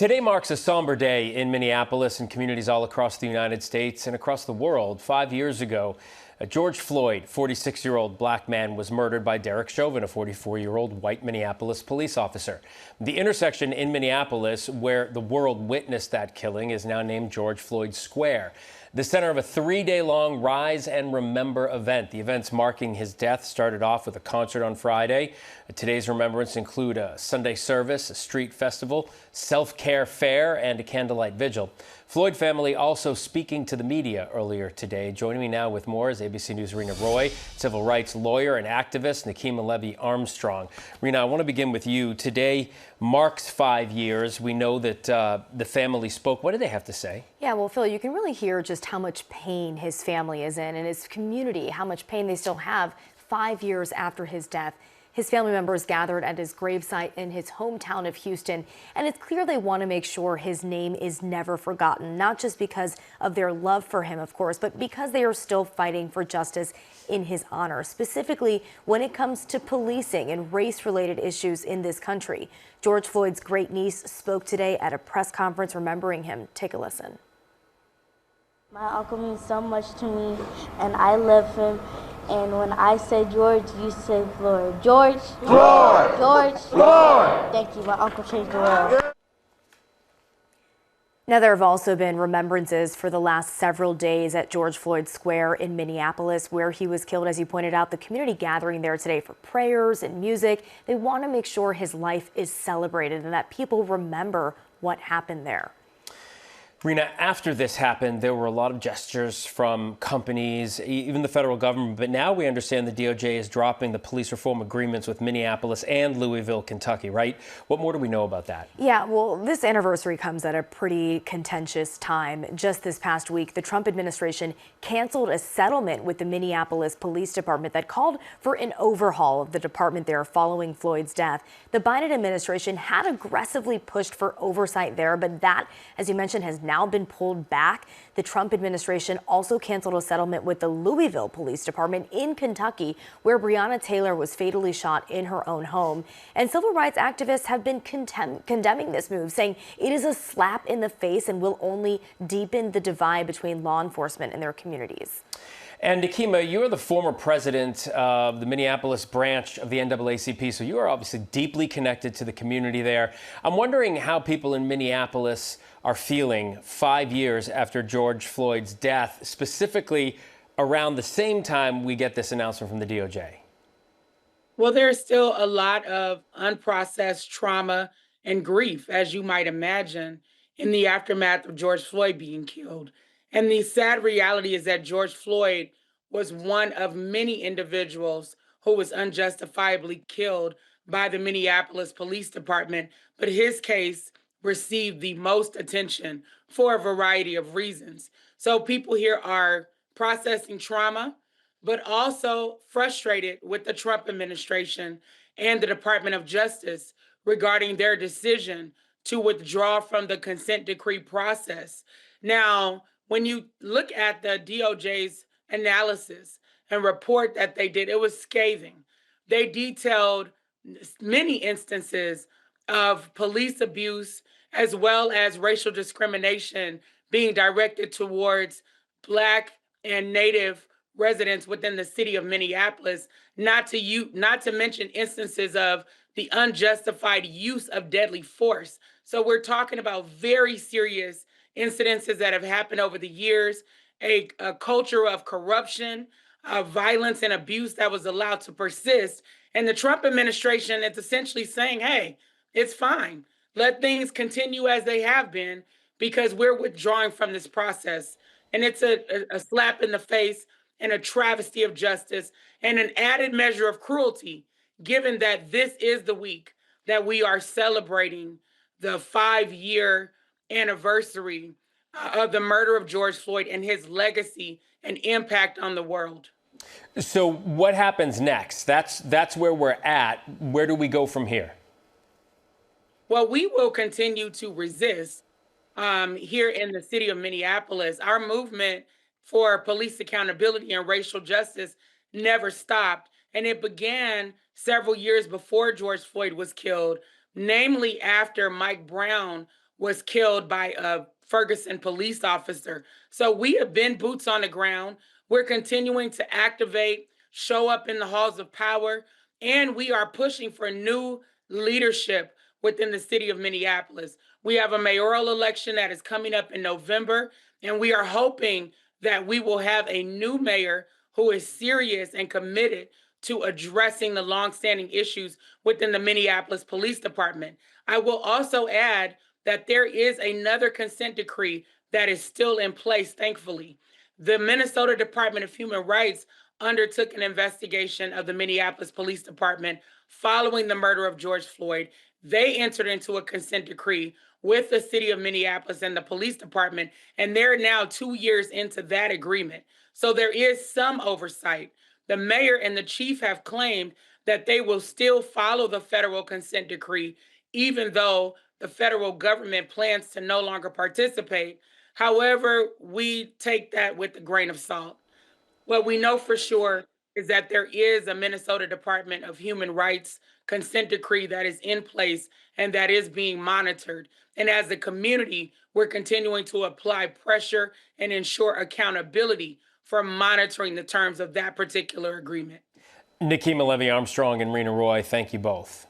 Today marks a somber day in Minneapolis and communities all across the United States and across the world. 5 years ago, George Floyd, 46-year-old black man, was murdered by Derek Chauvin, a 44-year-old white Minneapolis police officer. The intersection in Minneapolis where the world witnessed that killing is now named George Floyd Square, the center of a 3-day-long Rise and Remember event. The events marking his death started off with a concert on Friday. Today's remembrance include a Sunday service, a street festival, self-care fair, and a candlelight vigil. Floyd family also speaking to the media earlier today. Joining me now with more is ABC News' Rena Roy, civil rights lawyer and activist Nikema Levy-Armstrong. Rena, I want to begin with you. Today marks 5 years. We know that the family spoke. What did they have to say? Yeah, well, Phil, you can really hear just how much pain his family is in and his community, how much pain they still have 5 years after his death. His family members gathered at his gravesite in his hometown of Houston, and it's clear they want to make sure his name is never forgotten, not just because of their love for him, of course, but because they are still fighting for justice in his honor, specifically when it comes to policing and race-related issues in this country. George Floyd's great niece spoke today at a press conference remembering him. Take a listen. My uncle means so much to me, and I love him. And when I say George, you say Floyd. George. Floyd. George. Floyd. Thank you. My uncle changed the world. Now, there have also been remembrances for the last several days at George Floyd Square in Minneapolis, where he was killed. As you pointed out, the community gathering there today for prayers and music. They want to make sure his life is celebrated and that people remember what happened there. Rena, after this happened, there were a lot of gestures from companies, even the federal government. But now we understand the DOJ is dropping the police reform agreements with Minneapolis and Louisville, Kentucky, right? What more do we know about that? Yeah, well, this anniversary comes at a pretty contentious time. Just this past week, the Trump administration canceled a settlement with the Minneapolis Police Department that called for an overhaul of the department there following Floyd's death. The Biden administration had aggressively pushed for oversight there, but that, as you mentioned, has now been pulled back. The Trump administration also canceled a settlement with the Louisville Police Department in Kentucky, where Breonna Taylor was fatally shot in her own home. And civil rights activists have been condemning this move, saying it is a slap in the face and will only deepen the divide between law enforcement and their communities. And Nikema, you're the former president of the Minneapolis branch of the NAACP, so you are obviously deeply connected to the community there. I'm wondering how people in Minneapolis are feeling 5 years after George Floyd's death, specifically around the same time we get this announcement from the DOJ. Well, there's still a lot of unprocessed trauma and grief, as you might imagine, in the aftermath of George Floyd being killed. And the sad reality is that George Floyd was one of many individuals who was unjustifiably killed by the Minneapolis Police Department, but his case received the most attention for a variety of reasons. So people here are processing trauma, but also frustrated with the Trump administration and the Department of Justice regarding their decision to withdraw from the consent decree process. Now, when you look at the DOJ's analysis and report that they did, it was scathing. They detailed many instances of police abuse as well as racial discrimination being directed towards Black and Native residents within the city of Minneapolis, not to mention instances of the unjustified use of deadly force. So we're talking about very serious incidences that have happened over the years, a culture of corruption, violence and abuse that was allowed to persist. And the Trump administration is essentially saying, hey, it's fine. Let things continue as they have been because we're withdrawing from this process. And it's a slap in the face and a travesty of justice and an added measure of cruelty, given that this is the week that we are celebrating the 5-year anniversary of the murder of George Floyd and his legacy and impact on the world. So what happens next? That's where we're at. Where do we go from here? Well, we will continue to resist here in the city of Minneapolis. Our movement for police accountability and racial justice never stopped. And it began several years before George Floyd was killed, namely after Mike Brown was killed by a Ferguson police officer. So we have been boots on the ground. We're continuing to activate, show up in the halls of power, and we are pushing for new leadership within the city of Minneapolis. We have a mayoral election that is coming up in November, and we are hoping that we will have a new mayor who is serious and committed to addressing the longstanding issues within the Minneapolis Police Department. I will also add that there is another consent decree that is still in place, thankfully. The Minnesota Department of Human Rights undertook an investigation of the Minneapolis Police Department following the murder of George Floyd. They entered into a consent decree with the city of Minneapolis and the police department, and they're now 2 years into that agreement. So there is some oversight. The mayor and the chief have claimed that they will still follow the federal consent decree, even though the federal government plans to no longer participate. However, we take that with a grain of salt. What we know for sure is that there is a Minnesota Department of Human Rights consent decree that is in place and that is being monitored. And as a community, we're continuing to apply pressure and ensure accountability for monitoring the terms of that particular agreement. Nikema Levy Armstrong and Rena Roy, thank you both.